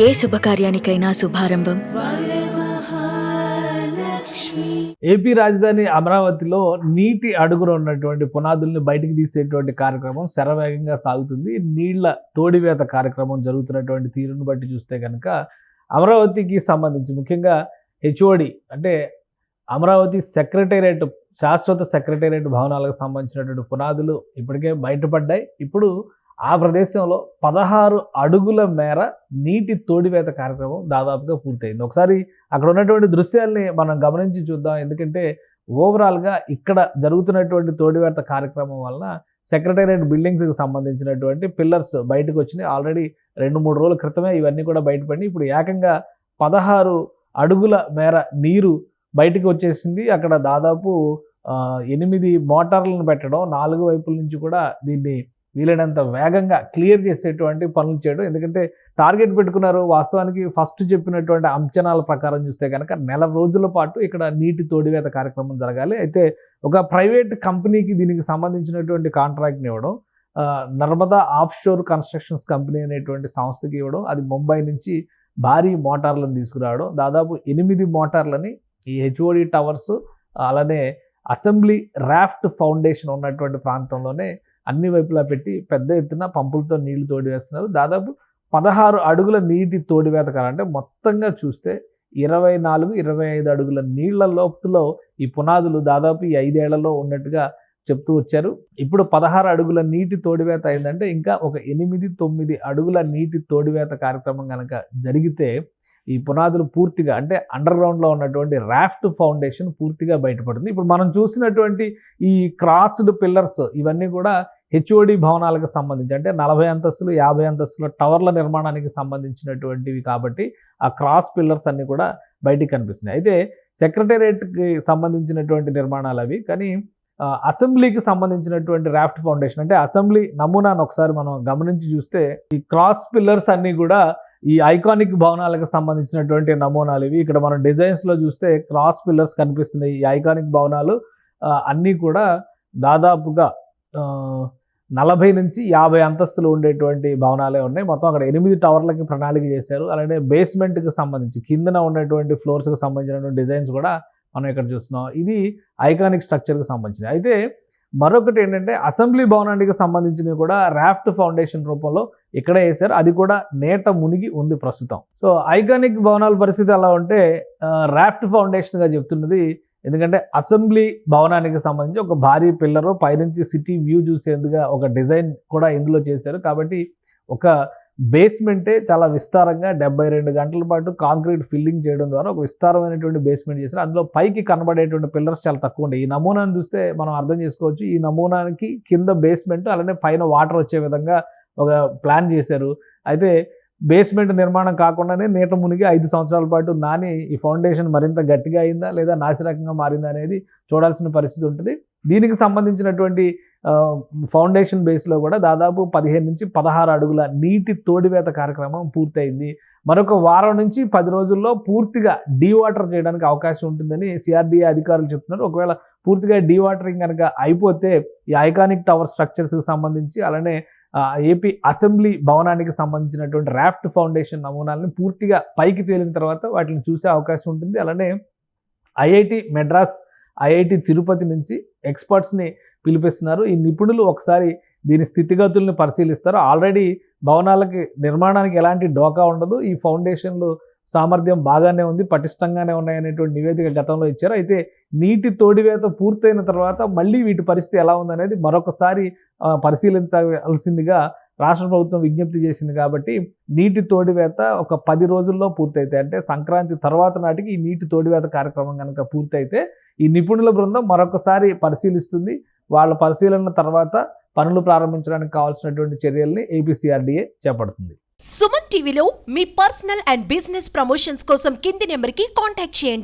ఏ శుభకార్యానికైనా శుభారంభం. AP రాజధాని అమరావతిలో నీటి అడుగున ఉన్నటువంటి పునాదుల్ని బయటికి తీసేటువంటి కార్యక్రమం శరవేగంగా సాగుతుంది. నీళ్ల తోడివేత కార్యక్రమం జరుగుతున్నటువంటి తీరును బట్టి చూస్తే కనుక అమరావతికి సంబంధించి ముఖ్యంగా హెచ్ఓడి అంటే అమరావతి సెక్రటేరియట్ శాశ్వత సెక్రటేరియట్ భవనాలకు సంబంధించినటువంటి పునాదులు ఇప్పటికే బయటపడ్డాయి. ఇప్పుడు ఆ ప్రదేశంలో 16 అడుగుల మేర నీటి తోడివేత కార్యక్రమం దాదాపుగా పూర్తయింది. ఒకసారి అక్కడ ఉన్నటువంటి దృశ్యాల్ని మనం గమనించి చూద్దాం. ఎందుకంటే ఓవరాల్గా ఇక్కడ జరుగుతున్నటువంటి తోడివేత కార్యక్రమం వలన సెక్రటేరియట్ బిల్డింగ్స్కి సంబంధించినటువంటి పిల్లర్స్ బయటకు వచ్చినాయి. ఆల్రెడీ 2-3 రోజుల క్రితమే ఇవన్నీ కూడా బయటపడి ఇప్పుడు ఏకంగా 16 అడుగుల మేర నీరు బయటకు వచ్చేసింది. అక్కడ దాదాపు 8 మోటార్లను పెట్టడం, 4 వైపుల నుంచి కూడా దీన్ని వీలైనంత వేగంగా క్లియర్ చేసేటువంటి పనులు చేయడం. ఎందుకంటే టార్గెట్ పెట్టుకున్నారు. వాస్తవానికి ఫస్ట్ చెప్పినటువంటి అంచనాల ప్రకారం చూస్తే కనుక 1 రోజుల పాటు ఇక్కడ నీటి తోడివేత కార్యక్రమం జరగాలి. అయితే ఒక ప్రైవేట్ కంపెనీకి దీనికి సంబంధించినటువంటి కాంట్రాక్ట్ని ఇవ్వడం, నర్మదా ఆఫ్షోర్ కన్స్ట్రక్షన్స్ కంపెనీ అనేటువంటి సంస్థకి ఇవ్వడం, అది ముంబై నుంచి భారీ మోటార్లను తీసుకురావడం, దాదాపు 8 మోటార్లని ఈ హెచ్ఓడి టవర్స్ అలానే అసెంబ్లీ రాఫ్ట్ ఫౌండేషన్ ఉన్నటువంటి ప్రాంతంలోనే అన్ని వైపులా పెట్టి పెద్ద ఎత్తున పంపులతో నీళ్లు తోడివేస్తున్నారు. దాదాపు 16 అడుగుల నీటి తోడివేత కాలం అంటే మొత్తంగా చూస్తే 24-25 అడుగుల నీళ్ల లోపులో ఈ పునాదులు దాదాపు ఈ 5 ఏళ్లలో ఉన్నట్టుగా చెప్తూ వచ్చారు. ఇప్పుడు 16 అడుగుల నీటి తోడివేత అయిందంటే ఇంకా ఒక 8-9 అడుగుల నీటి తోడివేత కార్యక్రమం కనుక జరిగితే ఈ పునాదులు పూర్తిగా అంటే అండర్ గ్రౌండ్లో ఉన్నటువంటి రాఫ్ట్ ఫౌండేషన్ పూర్తిగా బయటపడుతుంది. ఇప్పుడు మనం చూసినటువంటి ఈ క్రాస్డ్ పిల్లర్స్ ఇవన్నీ కూడా హెచ్ఓడి భవనాలకు సంబంధించి అంటే 40 అంతస్తులు 50 అంతస్తుల టవర్ల నిర్మాణానికి సంబంధించినటువంటివి కాబట్టి ఆ క్రాస్ పిల్లర్స్ అన్నీ కూడా బయటికి కనిపిస్తున్నాయి. అయితే సెక్రటేరియట్కి సంబంధించినటువంటి నిర్మాణాలు అవి, కానీ అసెంబ్లీకి సంబంధించినటువంటి రాఫ్ట్ ఫౌండేషన్ అంటే అసెంబ్లీ నమూనాను ఒకసారి మనం గమనించి చూస్తే ఈ క్రాస్ పిల్లర్స్ అన్నీ కూడా ఈ ఐకానిక్ భవనాలకు సంబంధించినటువంటి నమూనాలు ఇవి. ఇక్కడ మనం డిజైన్స్లో చూస్తే క్రాస్ పిల్లర్స్ కనిపిస్తున్నాయి. ఈ ఐకానిక్ భవనాలు అన్నీ కూడా దాదాపుగా 40-50 అంతస్తులు ఉండేటువంటి భవనాలే ఉన్నాయి. మొత్తం అక్కడ 8 టవర్లకి ప్రణాళిక చేశారు. అలానే బేస్మెంట్కి సంబంధించి కిందన ఉన్నటువంటి ఫ్లోర్స్కి సంబంధించినటువంటి డిజైన్స్ కూడా మనం ఇక్కడ చూస్తున్నాం. ఇది ఐకానిక్ స్ట్రక్చర్కి సంబంధించింది. అయితే మరొకటి ఏంటంటే అసెంబ్లీ భవనానికి సంబంధించినవి కూడా రాఫ్ట్ ఫౌండేషన్ రూపంలో ఇక్కడే వేశారు. అది కూడా నేట మునిగి ఉంది ప్రస్తుతం. సో ఐకానిక్ భవనాల పరిస్థితి ఎలా ఉంటే రాఫ్ట్ ఫౌండేషన్గా చెప్తున్నది. ఎందుకంటే అసెంబ్లీ భవనానికి సంబంధించి ఒక భారీ పిల్లరు పైనుంచి సిటీ వ్యూ చూసేందుగా ఒక డిజైన్ కూడా ఇందులో చేశారు. కాబట్టి ఒక బేస్మెంటే చాలా విస్తారంగా 72 గంటల పాటు కాంక్రీట్ ఫిల్లింగ్ చేయడం ద్వారా ఒక విస్తారమైనటువంటి బేస్మెంట్ చేశారు. అందులో పైకి కనబడేటువంటి పిల్లర్స్ చాలా తక్కువ ఉంటాయి. ఈ నమూనాను చూస్తే మనం అర్థం చేసుకోవచ్చు. ఈ నమూనానికి కింద బేస్మెంట్ అలానే పైన వాటర్ వచ్చే విధంగా ఒక ప్లాన్ చేశారు. అయితే బేస్మెంట్ నిర్మాణం కాకుండానే నీట మునిగి 5 సంవత్సరాల పాటు నాని ఈ ఫౌండేషన్ మరింత గట్టిగా అయిందా లేదా నాసిరకంగా మారిందా అనేది చూడాల్సిన పరిస్థితి ఉంటుంది. దీనికి సంబంధించినటువంటి ఫౌండేషన్ బేస్లో కూడా దాదాపు 15-16 అడుగుల నీటి తోడివేత కార్యక్రమం పూర్తయింది. మరొక వారం నుంచి 10 రోజుల్లో పూర్తిగా డీవాటర్ చేయడానికి అవకాశం ఉంటుందని సిఆర్డీఏ అధికారులు చెప్తున్నారు. ఒకవేళ పూర్తిగా డీవాటరింగ్ కనుక అయిపోతే ఈ ఐకానిక్ టవర్ స్ట్రక్చర్స్కి సంబంధించి అలానే ఏపీ అసెంబ్లీ భవనానికి సంబంధించినటువంటి రాఫ్ట్ ఫౌండేషన్ నమూనాలను పూర్తిగా పైకి తేలిన తర్వాత వాటిని చూసే అవకాశం ఉంటుంది. అలానే ఐఐటి మెడ్రాస్, ఐఐటి తిరుపతి నుంచి ఎక్స్పర్ట్స్ని పిలిపిస్తున్నారు. ఈ నిపుణులు ఒకసారి దీని స్థితిగతుల్ని పరిశీలిస్తారు. ఆల్రెడీ భవనాలకి నిర్మాణానికి ఎలాంటి డోకా ఉండదు, ఈ ఫౌండేషన్లు సామర్థ్యం బాగానే ఉంది, పటిష్టంగానే ఉన్నాయనేటువంటి నివేదిక గతంలో ఇచ్చారు. అయితే నీటి తోడివేత పూర్తయిన తర్వాత మళ్ళీ వీటి పరిస్థితి ఎలా ఉందనేది మరొకసారి పరిశీలించాల్సిందిగా రాష్ట్ర ప్రభుత్వం విజ్ఞప్తి చేసింది. కాబట్టి నీటి తోడివేత ఒక 10 రోజుల్లో పూర్తయితే అంటే సంక్రాంతి తర్వాత నాటికి ఈ నీటి తోడివేత కార్యక్రమం కనుక పూర్తయితే ఈ నిపుణుల బృందం మరొకసారి పరిశీలిస్తుంది. వాళ్ళ పరిశీలన తర్వాత పనులు ప్రారంభించడానికి కావాల్సినటువంటి చర్యల్ని ఏపీసీఆర్డీఏ చేపడుతుంది. సుమన్ టీవీలో మీ పర్సనల్ అండ్ బిజినెస్ ప్రమోషన్స్ కోసం కింది నెంబర్కి కాంటాక్ట్ చేయండి.